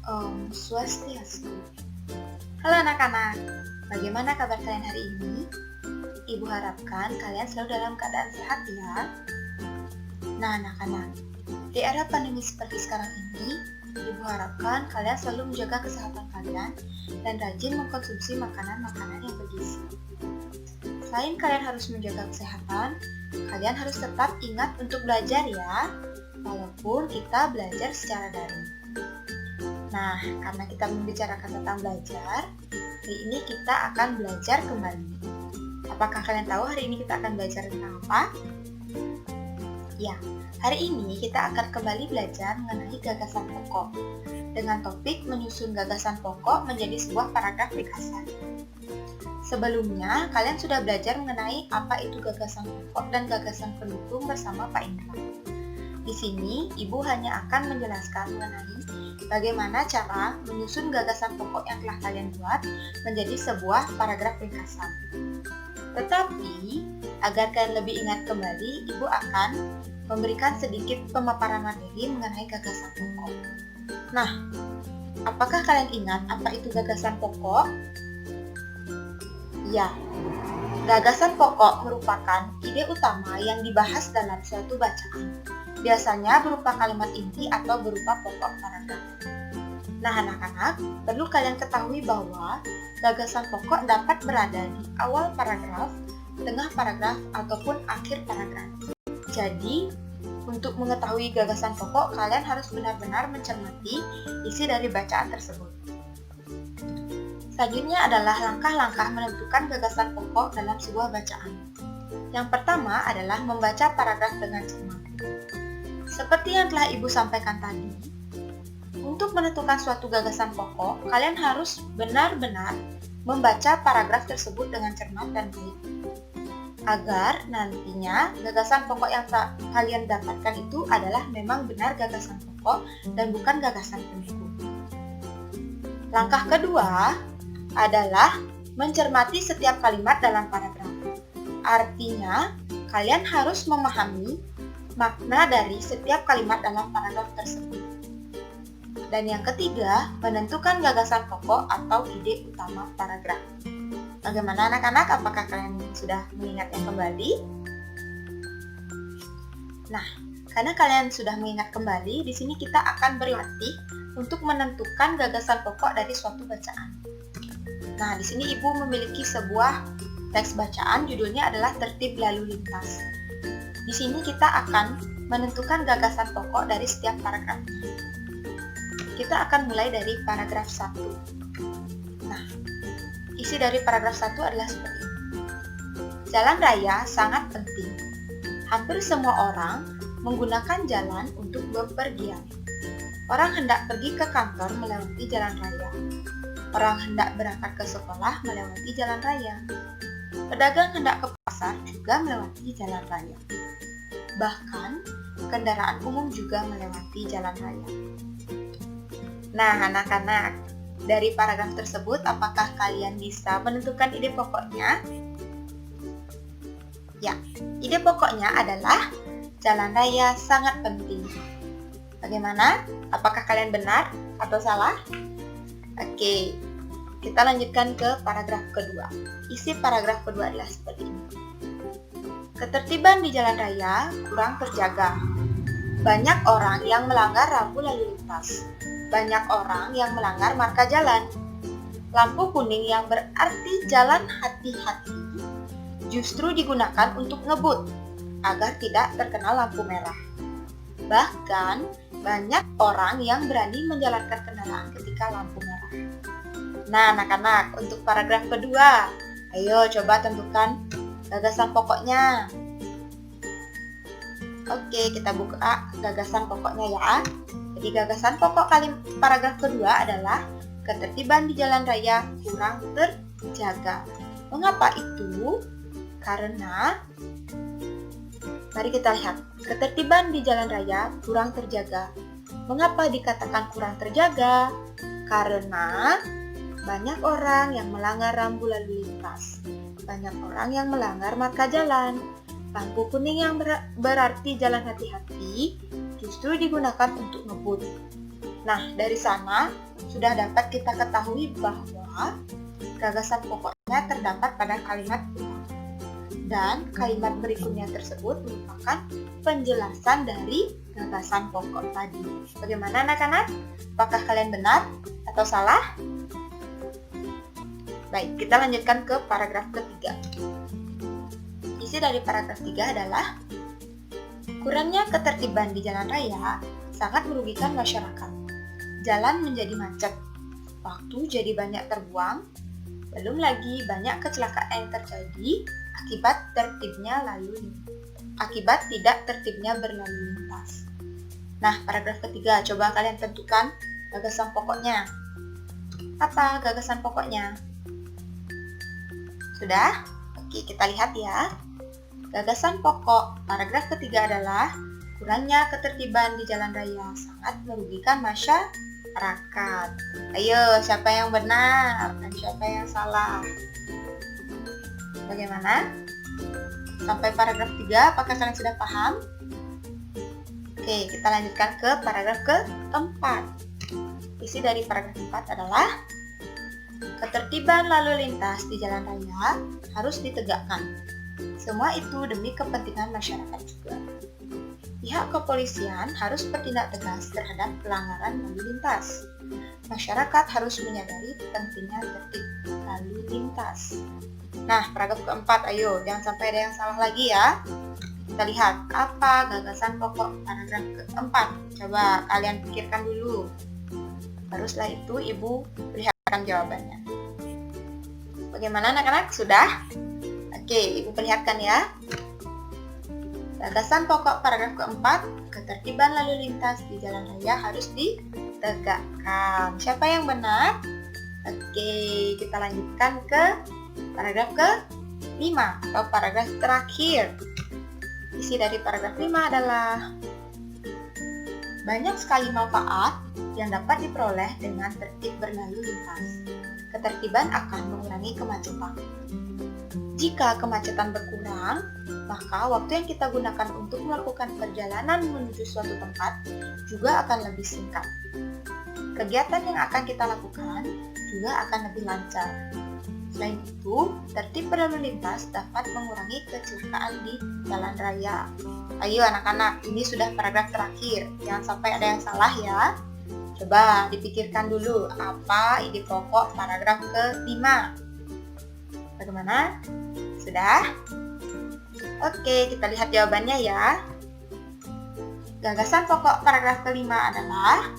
Om Swastiastu. Halo anak-anak, bagaimana kabar kalian hari ini? Ibu harapkan kalian selalu dalam keadaan sehat ya. Nah anak-anak, di era pandemi seperti sekarang ini, Ibu harapkan kalian selalu menjaga kesehatan kalian dan rajin mengkonsumsi makanan-makanan yang bergizi. Selain kalian harus menjaga kesehatan, kalian harus tetap ingat untuk belajar ya, walaupun kita belajar secara daring. Nah, karena kita membicarakan tentang belajar, hari ini kita akan belajar kembali. Apakah kalian tahu hari ini kita akan belajar tentang apa? Ya, hari ini kita akan kembali belajar mengenai gagasan pokok dengan topik menyusun gagasan pokok menjadi sebuah paragraf ringkasan. Sebelumnya, kalian sudah belajar mengenai apa itu gagasan pokok dan gagasan pendukung bersama Pak Indra. Di sini, Ibu hanya akan menjelaskan mengenai bagaimana cara menyusun gagasan pokok yang telah kalian buat menjadi sebuah paragraf ringkasan. Tetapi, agar kalian lebih ingat kembali, Ibu akan memberikan sedikit pemaparan materi mengenai gagasan pokok. Nah, apakah kalian ingat apa itu gagasan pokok? Ya, gagasan pokok merupakan ide utama yang dibahas dalam suatu bacaan. Biasanya berupa kalimat inti atau berupa pokok paragraf. Nah anak-anak, perlu kalian ketahui bahwa gagasan pokok dapat berada di awal paragraf, tengah paragraf, ataupun akhir paragraf. Jadi, untuk mengetahui gagasan pokok, kalian harus benar-benar mencermati isi dari bacaan tersebut. Selanjutnya adalah langkah-langkah menentukan gagasan pokok dalam sebuah bacaan. Yang pertama adalah membaca paragraf dengan cermat. Seperti yang telah Ibu sampaikan tadi, untuk menentukan suatu gagasan pokok, kalian harus benar-benar membaca paragraf tersebut dengan cermat dan baik, agar nantinya gagasan pokok yang kalian dapatkan itu adalah memang benar gagasan pokok dan bukan gagasan pendukung. Langkah kedua adalah mencermati setiap kalimat dalam paragraf. Artinya, kalian harus memahami makna dari setiap kalimat dalam paragraf tersebut. Dan yang ketiga, menentukan gagasan pokok atau ide utama paragraf. Bagaimana anak-anak? Apakah kalian sudah mengingatnya kembali? Nah, karena kalian sudah mengingat kembali, di sini kita akan berlatih untuk menentukan gagasan pokok dari suatu bacaan. Nah, di sini Ibu memiliki sebuah teks bacaan, judulnya adalah Tertib Lalu Lintas. Di sini kita akan menentukan gagasan pokok dari setiap paragrafnya. Kita akan mulai dari paragraf 1. Nah, isi dari paragraf 1 adalah seperti ini. Jalan raya sangat penting. Hampir semua orang menggunakan jalan untuk bepergian. Orang hendak pergi ke kantor melewati jalan raya. Orang hendak berangkat ke sekolah melewati jalan raya. Pedagang hendak ke pasar juga melewati jalan raya. Bahkan, kendaraan umum juga melewati jalan raya. Nah, anak-anak, dari paragraf tersebut, apakah kalian bisa menentukan ide pokoknya? Ya, ide pokoknya adalah jalan raya sangat penting. Bagaimana? Apakah kalian benar atau salah? Oke, kita lanjutkan ke paragraf kedua. Isi paragraf kedua adalah seperti ini. Ketertiban di jalan raya kurang terjaga. Banyak orang yang melanggar rambu lalu lintas. Banyak orang yang melanggar marka jalan. Lampu kuning yang berarti jalan hati-hati justru digunakan untuk ngebut agar tidak terkena lampu merah. Bahkan, banyak orang yang berani menjalankan kendaraan ketika lampu merah. Nah, anak-anak, untuk paragraf kedua, ayo coba tentukan gagasan pokoknya. Oke, kita buka gagasan pokoknya ya. Jadi gagasan pokok paragraf kedua adalah ketertiban di jalan raya kurang terjaga. Mengapa itu? Karena, mari kita lihat, ketertiban di jalan raya kurang terjaga. Mengapa dikatakan kurang terjaga? Karena banyak orang yang melanggar rambu lalu lintas. Banyak orang yang melanggar marka jalan. Lampu kuning yang berarti jalan hati-hati justru digunakan untuk ngebut. Nah, dari sana sudah dapat kita ketahui bahwa gagasan pokoknya terdapat pada kalimat utama. Dan kalimat berikutnya tersebut merupakan penjelasan dari gagasan pokok tadi. Bagaimana anak-anak? Apakah kalian benar atau salah? Baik, kita lanjutkan ke paragraf ketiga. Isi dari paragraf 3 adalah kurangnya ketertiban di jalan raya sangat merugikan masyarakat. Jalan menjadi macet, waktu jadi banyak terbuang, belum lagi banyak kecelakaan yang terjadi akibat tidak tertibnya berlalu lintas. Nah, paragraf ketiga, coba kalian tentukan gagasan pokoknya. Apa gagasan pokoknya? Sudah? Oke, kita lihat ya. Gagasan pokok paragraf ketiga adalah kurangnya ketertiban di jalan raya sangat merugikan masyarakat. Ayo, siapa yang benar dan siapa yang salah? Bagaimana? Sampai paragraf 3, apakah kalian sudah paham? Oke, kita lanjutkan ke paragraf keempat. Isi dari paragraf 4 adalah ketertiban lalu lintas di jalan raya harus ditegakkan. Semua itu demi kepentingan masyarakat juga. Pihak kepolisian harus bertindak tegas terhadap pelanggaran lalu lintas. Masyarakat harus menyadari pentingnya tertib lalu lintas. Nah, paragraf keempat, ayo, jangan sampai ada yang salah lagi ya. Kita lihat, apa gagasan pokok paragraf keempat? Coba kalian pikirkan dulu. Baru setelah itu, Ibu perlihatkan jawabannya. Bagaimana anak-anak? Sudah? Oke, Ibu perlihatkan ya. Gagasan pokok paragraf keempat, ketertiban lalu lintas di jalan raya harus ditegakkan. Siapa yang benar? Oke, kita lanjutkan ke paragraf ke-5 atau paragraf terakhir. Isi dari paragraf 5 adalah banyak sekali manfaat yang dapat diperoleh dengan tertib berlalu lintas. Ketertiban akan mengurangi kemacetan. Jika kemacetan berkurang, maka waktu yang kita gunakan untuk melakukan perjalanan menuju suatu tempat juga akan lebih singkat. Kegiatan yang akan kita lakukan juga akan lebih lancar. Selain itu, tertib berlalu lintas dapat mengurangi kecelakaan di jalan raya. Ayo anak-anak, ini sudah paragraf terakhir. Jangan sampai ada yang salah ya. Coba dipikirkan dulu apa ide pokok paragraf ke-5. Bagaimana? Sudah? Oke, kita lihat jawabannya ya. Gagasan pokok paragraf ke-5 adalah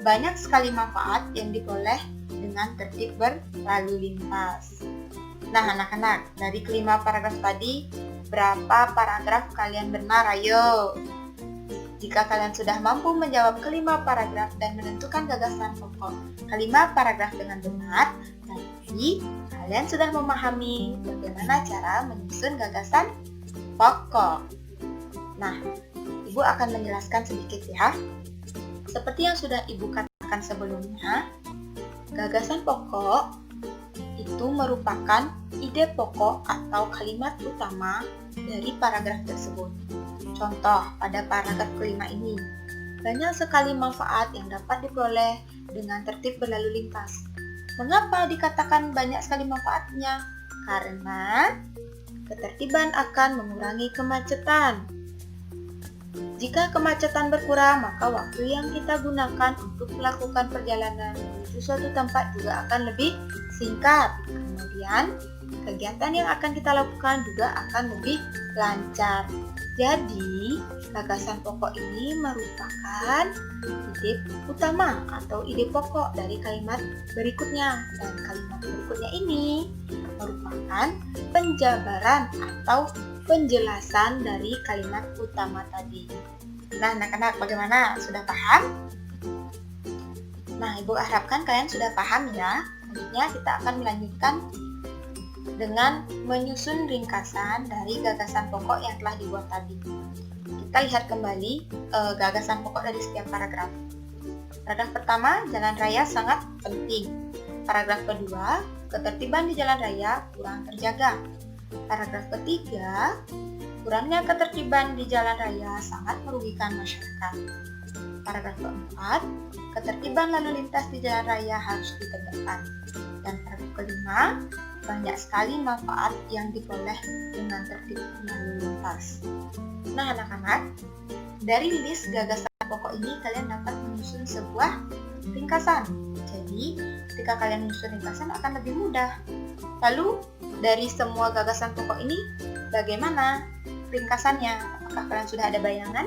banyak sekali manfaat yang diperoleh dengan tertib berlalu lintas. Nah, anak-anak, dari kelima paragraf tadi, berapa paragraf kalian benar? Ayo. Jika kalian sudah mampu menjawab kelima paragraf dan menentukan gagasan pokok kelima paragraf dengan benar, berarti kalian sudah memahami bagaimana cara menyusun gagasan pokok. Nah, Ibu akan menjelaskan sedikit ya. Seperti yang sudah Ibu katakan sebelumnya, gagasan pokok itu merupakan ide pokok atau kalimat utama dari paragraf tersebut. Contoh, pada paragraf kelima ini, banyak sekali manfaat yang dapat diperoleh dengan tertib berlalu lintas. Mengapa dikatakan banyak sekali manfaatnya? Karena ketertiban akan mengurangi kemacetan. Jika kemacetan berkurang, maka waktu yang kita gunakan untuk melakukan perjalanan menuju suatu tempat juga akan lebih singkat. Kemudian, kegiatan yang akan kita lakukan juga akan lebih lancar. Jadi, gagasan pokok ini merupakan ide utama atau ide pokok dari kalimat berikutnya. Dan kalimat berikutnya ini merupakan penjabaran atau penjelasan dari kalimat utama tadi. Nah, anak-anak, bagaimana? Sudah paham? Nah, Ibu harapkan kalian sudah paham ya. Selanjutnya kita akan melanjutkan dengan menyusun ringkasan dari gagasan pokok yang telah dibuat tadi. Kita lihat kembali gagasan pokok dari setiap paragraf. Paragraf pertama, jalan raya sangat penting. Paragraf kedua, ketertiban di jalan raya kurang terjaga. Paragraf ketiga, kurangnya ketertiban di jalan raya sangat merugikan masyarakat. paragraf keempat, ketertiban lalu lintas di jalan raya harus ditegakkan. Dan paragraf kelima, banyak sekali manfaat yang diperoleh dengan tertib lalu lintas. Nah anak-anak, dari list gagasan pokok ini kalian dapat menyusun sebuah ringkasan. Jadi, ketika kalian menyusun ringkasan akan lebih mudah. Lalu, dari semua gagasan pokok ini, bagaimana ringkasannya? Apakah kalian sudah ada bayangan?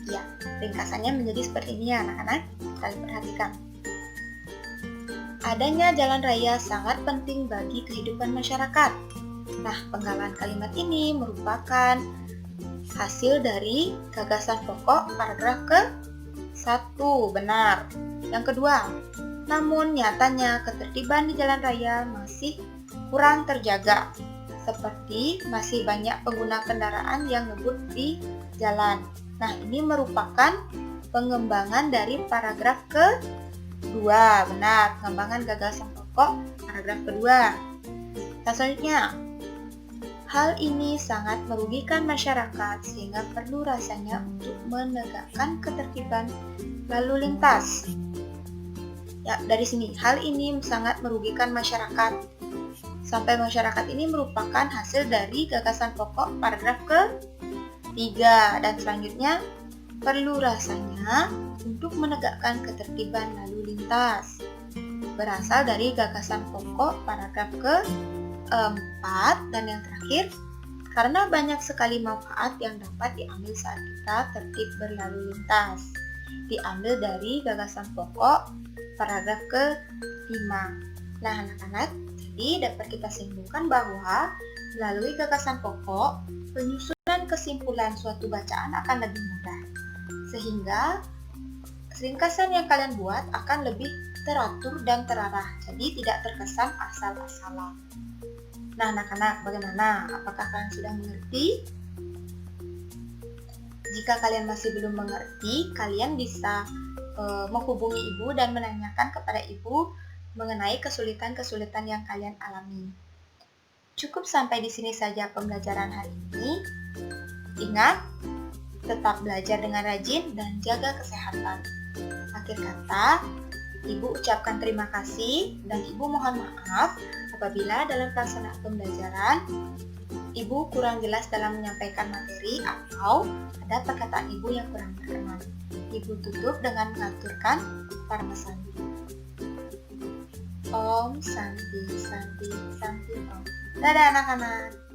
Ya, ringkasannya menjadi seperti ini ya anak-anak. Kalian perhatikan. Adanya jalan raya sangat penting bagi kehidupan masyarakat. Nah, penggalan kalimat ini merupakan hasil dari gagasan pokok paragraf ke-1, benar. Yang kedua, namun nyatanya ketertiban di jalan raya masih kurang terjaga, seperti masih banyak pengguna kendaraan yang ngebut di jalan. Nah, ini merupakan pengembangan dari paragraf ke-2, benar, pengembangan gagasan pokok paragraf kedua. Nah, selanjutnya, hal ini sangat merugikan masyarakat sehingga perlu rasanya untuk menegakkan ketertiban lalu lintas. Ya, dari sini, hal ini sangat merugikan masyarakat. Sampai masyarakat ini merupakan hasil dari gagasan pokok paragraf ke-3. Dan selanjutnya, perlu rasanya untuk menegakkan ketertiban lalu lintas. Berasal dari gagasan pokok paragraf ke-4 dan yang terakhir, karena banyak sekali manfaat yang dapat diambil saat kita tertib berlalu lintas. Diambil dari gagasan pokok paragraf ke-5. Nah anak-anak, jadi dapat kita simpulkan bahwa melalui gagasan pokok, penyusunan kesimpulan suatu bacaan akan lebih mudah. Sehingga ringkasan yang kalian buat akan lebih teratur dan terarah, jadi tidak terkesan asal-asalan. Nah anak-anak, bagaimana? Apakah kalian sudah mengerti? Jika kalian masih belum mengerti, kalian bisa menghubungi ibu dan menanyakan kepada ibu mengenai kesulitan-kesulitan yang kalian alami. Cukup sampai di sini saja pembelajaran hari ini. Ingat, tetap belajar dengan rajin dan jaga kesehatan. Akhir kata, ibu ucapkan terima kasih dan ibu mohon maaf apabila dalam pelaksanaan pembelajaran ibu kurang jelas dalam menyampaikan materi atau ada perkataan ibu yang kurang berkenan. Ibu tutup dengan mengaturkan Parma Sandi. Om Santi Santi Santi Om. Dadah anak-anak.